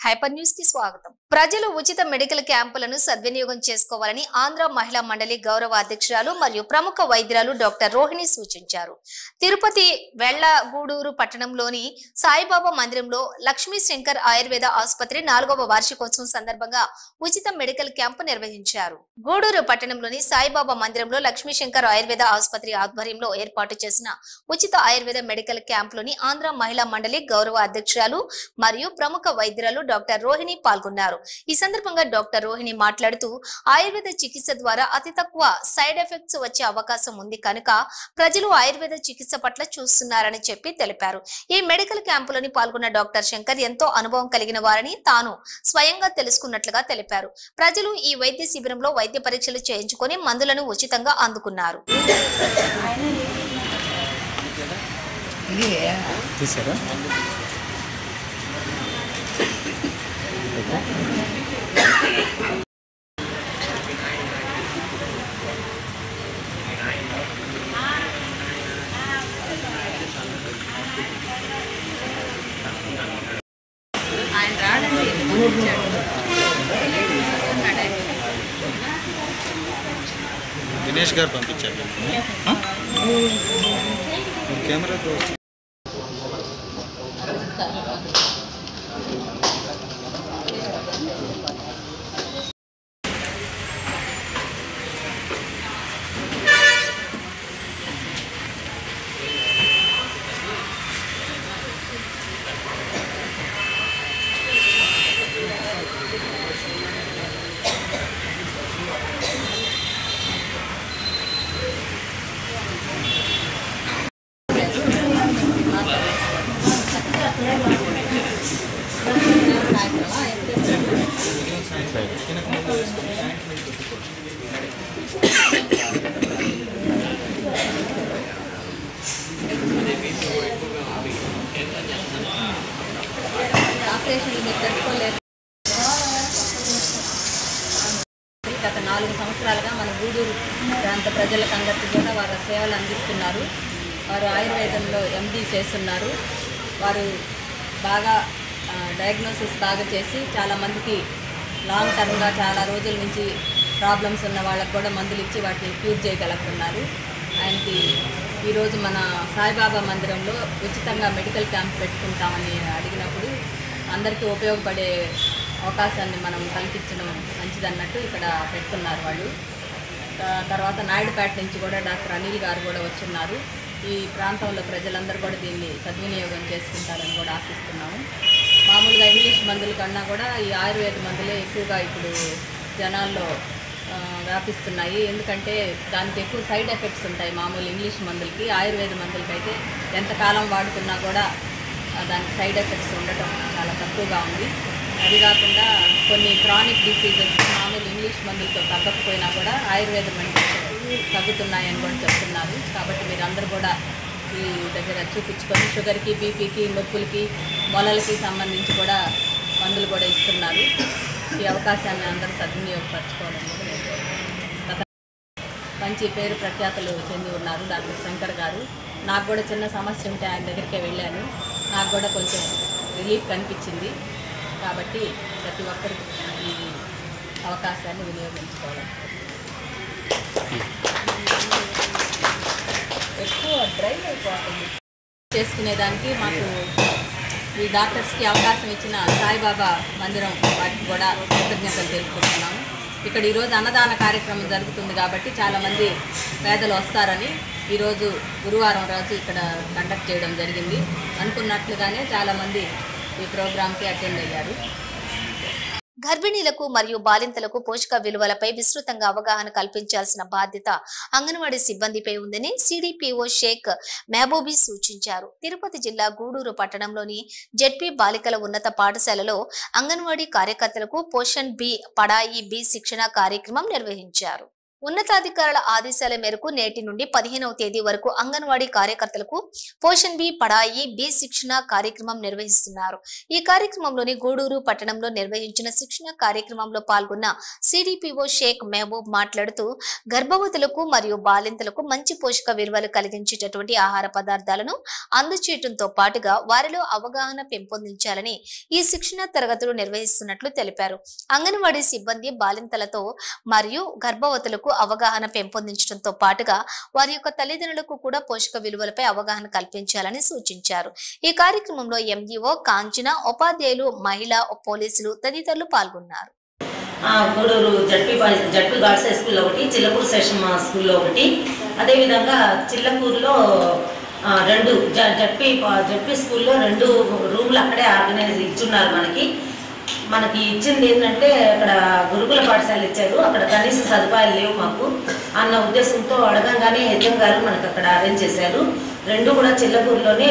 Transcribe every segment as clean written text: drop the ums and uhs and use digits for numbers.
Hyper news కి స్వాగతం. ప్రజలు ఉచిత మెడికల్ క్యాంపులను సద్వినియోగం చేసుకోవాలని ఆంధ్ర మహిళా మండలి గౌరవ అధ్యక్షురాలు మరియు ప్రముఖ వైద్యురాలు డాక్టర్ రోహిణి సూచించారు. తిరుపతి వెళ్లగూడూరు పట్టణంలోని సాయిబాబా మందిరంలో లక్ష్మీ శంకర్ ఆయుర్వేద ఆసుపత్రి 4వ వార్షికోత్సవం సందర్భంగా ఉచిత మెడికల్ క్యాంపు నిర్వహించారు. గూడూరు పట్టణంలోని సాయిబాబా మందిరంలో లక్ష్మీ శంకర్ ఆయుర్వేద ఆసుపత్రి ఆధ్వర్యంలో ఏర్పాటు చేసిన ఉచిత ఆయుర్వేద మెడికల్ క్యాంపులోని ఆంధ్ర మహిళా మండలి గౌరవ అధ్యక్షురాలు మరియు ప్రముఖ వైద్యురాలు డాక్టర్ రోహిణి పాల్గొన్నారు. ఈ సందర్భంగా డాక్టర్ రోహిణి మాట్లాడుతూ ఆయుర్వేద చికిత్స ద్వారా అతి తక్కువ సైడ్ ఎఫెక్ట్స్ వచ్చే అవకాశం ఉంది కనుక ప్రజలు ఆయుర్వేద చికిత్స పట్ల చూస్తున్నారని చెప్పి తెలిపారు. ఈ మెడికల్ క్యాంపులోని పాల్గొన్న డాక్టర్ శంకర్ ఎంతో అనుభవం కలిగిన వారని తాను స్వయంగా తెలుసుకున్నట్లుగా తెలిపారు. ప్రజలు ఈ వైద్య శిబిరంలో వైద్య పరీక్షలు చేయించుకొని మందులను ఉచితంగా అందుకున్నారు. దినేష్ గారు పంపించారు కెమెరాతో. గత 4 సంవత్సరాలుగా మన గూడూరు ప్రాంత ప్రజలకందరికీ కూడా వారి సేవలు అందిస్తున్నారు. వారు ఆయుర్వేదంలో ఎండి చేస్తున్నారు. వారు బాగా డయాగ్నోసిస్ బాగా చేసి చాలామందికి లాంగ్ టర్మ్గా చాలా రోజుల నుంచి ప్రాబ్లమ్స్ ఉన్న వాళ్ళకు కూడా మందులు ఇచ్చి వాటిని క్యూర్ చేయగలుగుతున్నారు. ఆయనకి ఈరోజు మన సాయిబాబా మందిరంలో ఉచితంగా మెడికల్ క్యాంప్ పెట్టుకుంటామని అడిగినప్పుడు అందరికీ ఉపయోగపడే అవకాశాన్ని మనం కల్పించడం మంచిదన్నట్టు ఇక్కడ పెడుతున్నారు వాళ్ళు. తర్వాత నాయుడుపేట నుంచి కూడా డాక్టర్ అనిల్ గారు కూడా వచ్చున్నారు. ఈ ప్రాంతంలో ప్రజలందరూ కూడా దీన్ని సద్వినియోగం చేసుకుంటారని కూడా ఆశిస్తున్నాము. మామూలుగా ఇంగ్లీష్ మందుల కన్నా కూడా ఈ ఆయుర్వేద మందులే ఎక్కువగా ఇప్పుడు జనాల్లో వ్యాపిస్తున్నాయి. ఎందుకంటే దానికి ఎక్కువ సైడ్ ఎఫెక్ట్స్ ఉంటాయి. మామూలు ఇంగ్లీష్ మందులకి ఆయుర్వేద మందులకైతే ఎంతకాలం వాడుతున్నా కూడా దానికి సైడ్ ఎఫెక్ట్స్ ఉండటం చాలా తక్కువగా ఉంది. అది కాకుండా కొన్ని క్రానిక్ డిసీజెస్ మామూలు ఇంగ్లీష్ మందులతో తగ్గకపోయినా కూడా ఆయుర్వేద మందులు తగ్గుతున్నాయని కూడా చెప్తున్నారు. కాబట్టి మీరందరూ కూడా ఈ దగ్గర చూపించుకొని షుగర్కి, బీపీకి, నొప్పులకి, మొలలకి సంబంధించి కూడా మందులు కూడా ఇస్తున్నారు. ఈ అవకాశాన్ని అందరూ సద్వినియోగపరచుకోవాలని కూడా మంచి పేరు ప్రఖ్యాతలు చెంది ఉన్నారు డాక్టర్ శంకర్ గారు. నాకు కూడా చిన్న సమస్య ఉంటే ఆయన దగ్గరికే వెళ్ళాను. నాకు కూడా కొంచెం రిలీఫ్ కనిపించింది. కాబట్టి ప్రతి ఒక్కరికి ఈ అవకాశాన్ని వినియోగించుకోవాలి. ఎక్కువ డ్రై అయిపోతుంది చేసుకునేదానికి మాకు ఈ డాక్టర్స్కి అవకాశం ఇచ్చిన సాయిబాబా మందిరం వాటికి కూడా కృతజ్ఞతలు తెలుపుకుంటున్నాము. ఇక్కడ ఈరోజు అన్నదాన కార్యక్రమం జరుగుతుంది కాబట్టి చాలామంది పేదలు వస్తారని ఈరోజు గురువారం రోజు ఇక్కడ కండక్ట్ చేయడం జరిగింది. అనుకున్నట్లుగానే చాలామంది ఈ ప్రోగ్రాంకి అటెండ్ అయ్యారు. గర్భిణీలకు మరియు బాలింతలకు పోషక విలువలపై విస్తృతంగా అవగాహన కల్పించాల్సిన బాధ్యత అంగన్వాడీ సిబ్బందిపై ఉందని సిడిపిఓ షేక్ మెహబూబీ సూచించారు. తిరుపతి జిల్లా గూడూరు పట్టణంలోని జెడ్పీ బాలికల ఉన్నత పాఠశాలలో అంగన్వాడీ కార్యకర్తలకు పోషణ్ బి పడాయి బి శిక్షణ కార్యక్రమం నిర్వహించారు. ఉన్నతాధికారుల ఆదేశాల మేరకు నేటి నుండి 15వ తేదీ వరకు అంగన్వాడీ కార్యకర్తలకు పోషణ్ బి పడాయి బి శిక్షణ కార్యక్రమం నిర్వహిస్తున్నారు. ఈ కార్యక్రమంలోని గూడూరు పట్టణంలో నిర్వహించిన శిక్షణ కార్యక్రమంలో పాల్గొన్న సిడిపిఓ షేక్ మహబూబ్ మాట్లాడుతూ గర్భవతులకు మరియు బాలింతలకు మంచి పోషక విలువలు కలిగించేటటువంటి ఆహార పదార్థాలను అందజేయడంతో పాటుగా వారిలో అవగాహన పెంపొందించాలని ఈ శిక్షణ తరగతులు నిర్వహిస్తున్నట్లు తెలిపారు. అంగన్వాడీ సిబ్బంది బాలింతలతో మరియు గర్భవతులకు అవగాహన పెంపొందించడంతో పాటుగా వారి యొక్క తల్లిదండ్రులకు కూడా పోషక విలువలపై అవగాహన కల్పించాలని సూచించారు. ఈ కార్యక్రమంలో ఎంఈఓ కాంచన, ఉపాధ్యాయులు, మహిళా, పోలీసులు తదితరులు పాల్గొన్నారు. గూడూరు జడ్పీ గర్ల్స్ హై స్కూల్లో ఒకటి, చిల్లకూరు సెషన్ స్కూల్లో ఒకటి, అదేవిధంగా చిల్లకూరులో 2 జడ్పీ స్కూల్లో 2 రూమ్లు అక్కడే ఆర్గనైజ్ ఇచ్చున్నారు. మనకి ఇచ్చింది ఏంటంటే అక్కడ గురుకుల పాఠశాల ఇచ్చారు. అక్కడ కనీస సదుపాయాలు లేవు మాకు అన్న ఉద్దేశంతో అడగంగానే హెచ్ఎం గారు మనకు అక్కడ అరేంజ్ చేశారు. 2 కూడా చిల్లకూరులోనే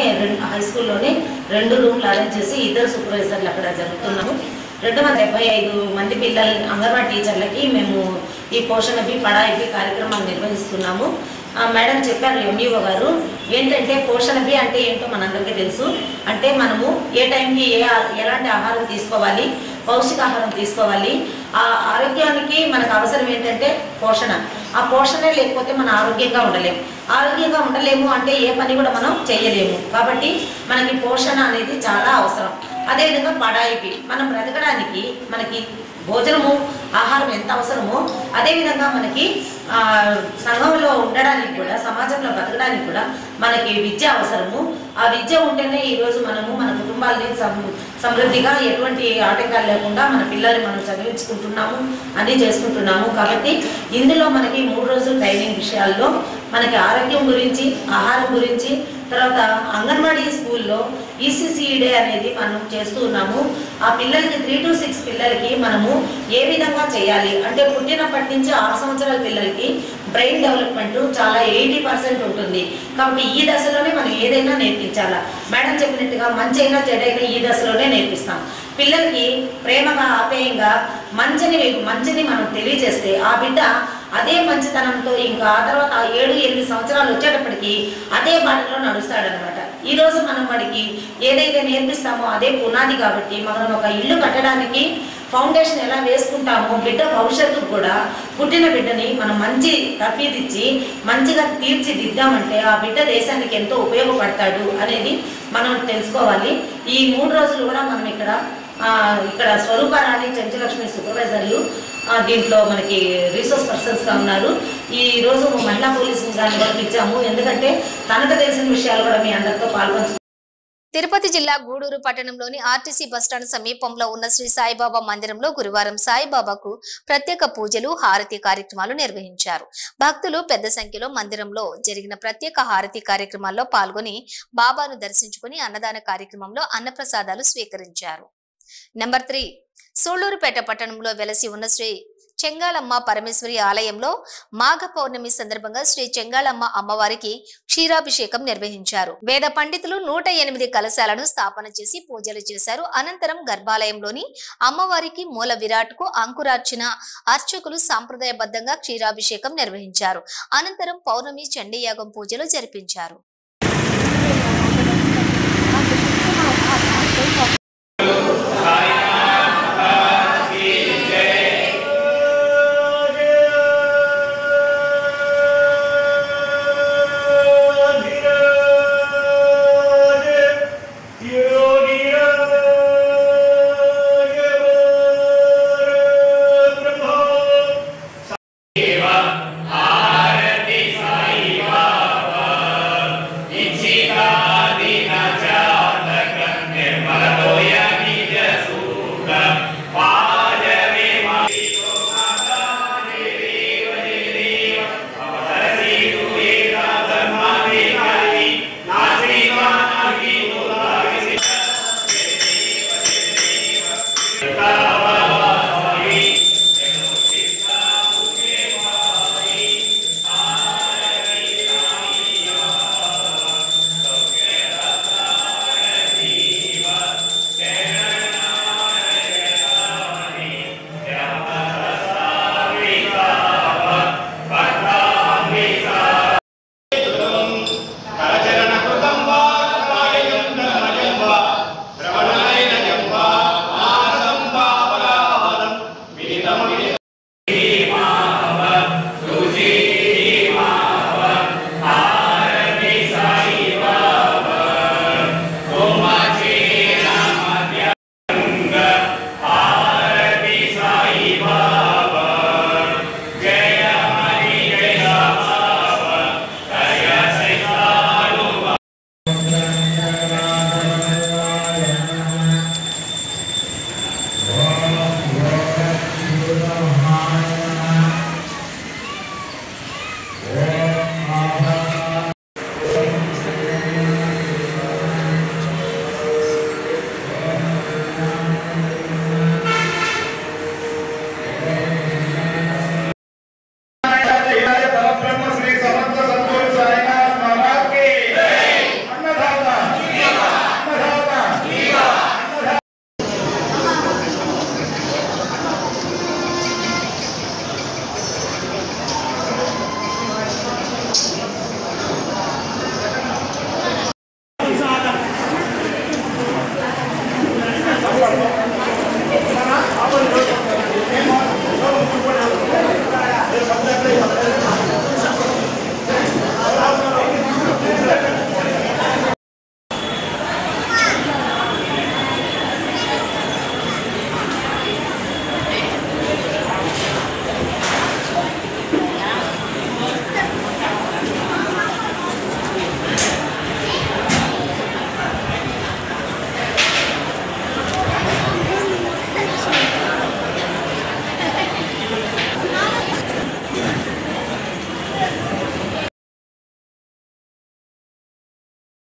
హై స్కూల్లోనే 2 రూమ్లు అరేంజ్ చేసి 2 సూపర్వైజర్లు అక్కడ జరుగుతున్నాము. 275 మంది పిల్లలు అంగన్వాడీ టీచర్లకి మేము ఈ పోషణ బి పడాయి బి కార్యక్రమాన్ని నిర్వహిస్తున్నాము. మేడం చెప్పారు ఎంఈఓ గారు, ఏంటంటే పోషణ బి అంటే ఏంటో మనందరికీ తెలుసు. అంటే మనము ఏ టైంకి ఎలాంటి ఆహారం తీసుకోవాలి, పౌష్టికాహారం తీసుకోవాలి. ఆ ఆరోగ్యానికి మనకు అవసరం ఏంటంటే పోషణ. ఆ పోషణే లేకపోతే మనం ఆరోగ్యంగా ఉండలేము అంటే ఏ పని కూడా మనం చేయలేము. కాబట్టి మనకి పోషణ అనేది చాలా అవసరం. అదేవిధంగా పడాయిపి మనం బ్రతకడానికి మనకి భోజనము ఆహారం ఎంత అవసరమో అదేవిధంగా మనకి సంఘంలో ఉండడానికి కూడా, సమాజంలో బతకడానికి కూడా మనకి విద్య అవసరము. ఆ విద్య ఉంటేనే ఈరోజు మనము మన కుటుంబాలని సమృద్ధిగా ఎటువంటి ఆటంకాలు లేకుండా మన పిల్లల్ని మనం చదివించుకుంటున్నాము, అన్నీ చేసుకుంటున్నాము. కాబట్టి ఇందులో మనకి 3 రోజుల ట్రైనింగ్ విషయాల్లో మనకి ఆరోగ్యం గురించి, ఆహారం గురించి, తర్వాత అంగన్వాడీ స్కూల్లో ఈసీసీడే అనేది మనం చేస్తూ ఉన్నాము. ఆ పిల్లలకి 3 to 6 పిల్లలకి మనము ఏ విధంగా చేయాలి అంటే పుట్టినప్పటి నుంచి 6 సంవత్సరాల పిల్లలకి బ్రెయిన్ డెవలప్మెంట్ చాలా 80% ఉంటుంది. కాబట్టి ఈ దశలోనే మనం ఏదైనా నేర్పించాలా. మేడం చెప్పినట్టుగా మంచి అయినా చెడైనా ఈ దశలోనే నేర్పిస్తాం. పిల్లలకి ప్రేమగా, ఆప్యాయంగా మంచిని మనం తెలియజేస్తే ఆ బిడ్డ అదే మంచితనంతో ఇంకా ఆ తర్వాత 7-8 సంవత్సరాలు వచ్చేటప్పటికి అదే బాటలో నడుస్తాడనమాట. ఈరోజు మనం వాడికి ఏదైతే నేర్పిస్తామో అదే పునాది. కాబట్టి మనం ఒక ఇల్లు కట్టడానికి ఫౌండేషన్ ఎలా వేసుకుంటామో బిడ్డ భవిష్యత్తుకు కూడా పుట్టిన బిడ్డని మనం మంచి తర్ఫీదిచ్చి మంచిగా తీర్చిదిద్దామంటే ఆ బిడ్డ దేశానికి ఎంతో ఉపయోగపడతాడు అనేది మనం తెలుసుకోవాలి. ఈ 3 రోజులు కూడా మనం ఇక్కడ స్వరూపరాణి, చెంచులక్ష్మి సూపర్వైజర్లు దీంట్లో మనకి రిసోర్స్ పర్సన్స్గా ఉన్నారు. ఈరోజు మహిళా పోలీసుని దాన్ని పంపించాము. ఎందుకంటే తనకు తెలిసిన విషయాలు కూడా మీ అందరితో పాల్గొంచు. తిరుపతి జిల్లా గూడూరు పట్టణంలోని ఆర్టీసీ బస్టాండ్ సమీపంలో ఉన్న శ్రీ సాయిబాబా మందిరంలో గురువారం సాయిబాబాకు ప్రత్యేక పూజలు, హారతి కార్యక్రమాలు నిర్వహించారు. భక్తులు పెద్ద సంఖ్యలో మందిరంలో జరిగిన ప్రత్యేక హారతి కార్యక్రమాల్లో పాల్గొని బాబాను దర్శించుకుని అన్నదాన కార్యక్రమంలో అన్నప్రసాదాలు స్వీకరించారు. నెంబర్ 3 సూళ్లూరుపేట పట్టణంలో వెలసి ఉన్న శ్రీ చెంగాళమ్మ పరమేశ్వరి ఆలయంలో మాఘ పౌర్ణమి సందర్భంగా శ్రీ చెంగాళమ్మ అమ్మవారికి క్షీరాభిషేకం నిర్వహించారు. వేద పండితులు 108 కలశాలను స్థాపన చేసి పూజలు చేశారు. అనంతరం గర్భాలయంలోని అమ్మవారికి మూల విరాట్కు అంకురార్చన అర్చకులు సాంప్రదాయబద్ధంగా క్షీరాభిషేకం నిర్వహించారు. అనంతరం పౌర్ణమి చండీయాగం పూజలు జరిపించారు.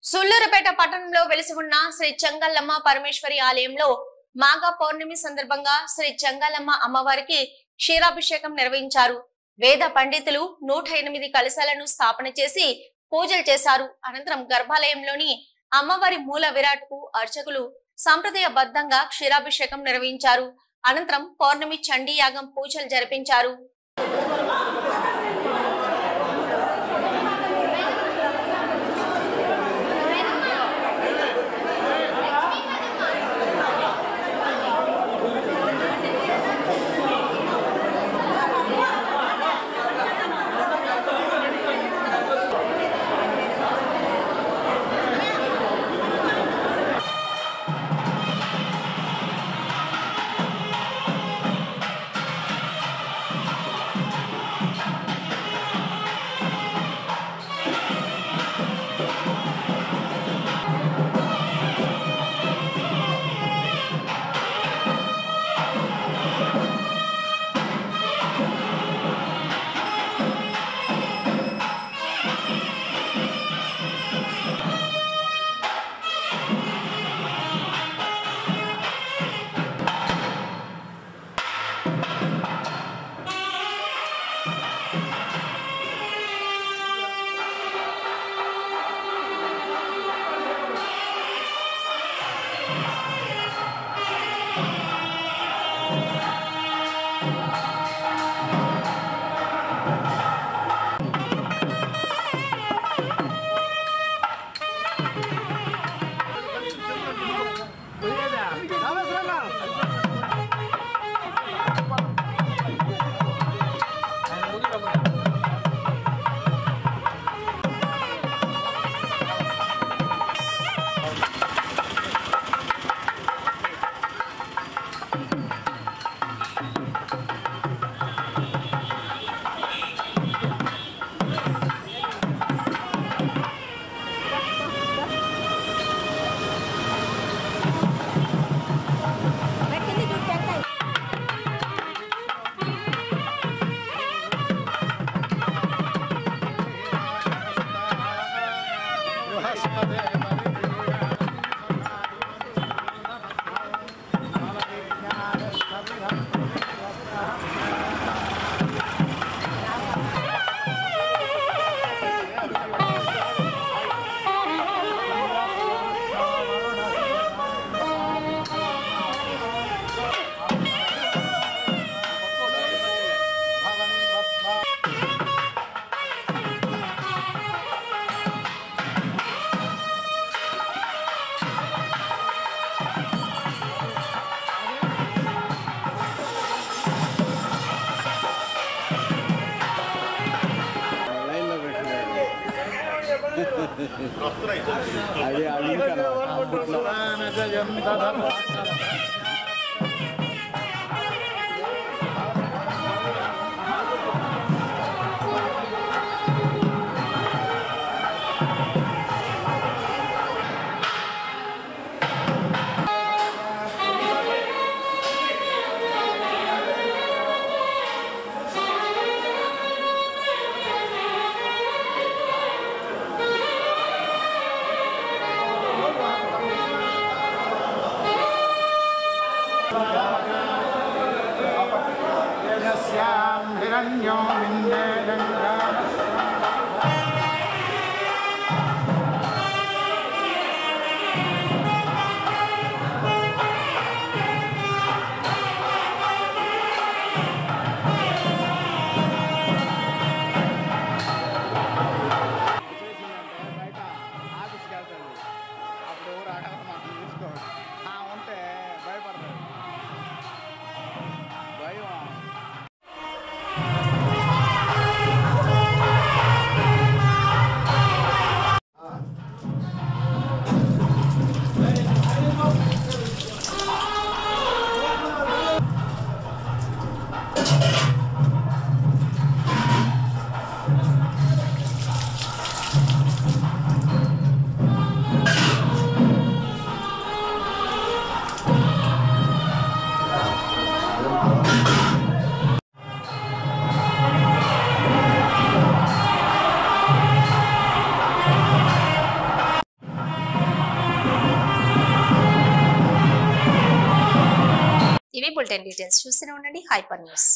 సుళ్లూరుపేట పట్టణంలో వెలిసి ఉన్న శ్రీ చెంగల్లమ్మ పరమేశ్వరి ఆలయంలో మాఘ పౌర్ణమి సందర్భంగా శ్రీ చెంగల్లమ్మ అమ్మవారికి క్షీరాభిషేకం నిర్వహించారు. వేద పండితులు 108 కలశాలను స్థాపన చేసి పూజలు చేశారు. అనంతరం గర్భాలయంలోని అమ్మవారి మూల విరాట్కు అర్చకులు సంప్రదాయబద్ధంగా క్షీరాభిషేకం నిర్వహించారు. అనంతరం పౌర్ణమి చండీ యాగం పూజలు జరిపించారు. బులెటిన్ డీటెయిల్స్ చూస్తూనే ఉండండి హైపర్ న్యూస్.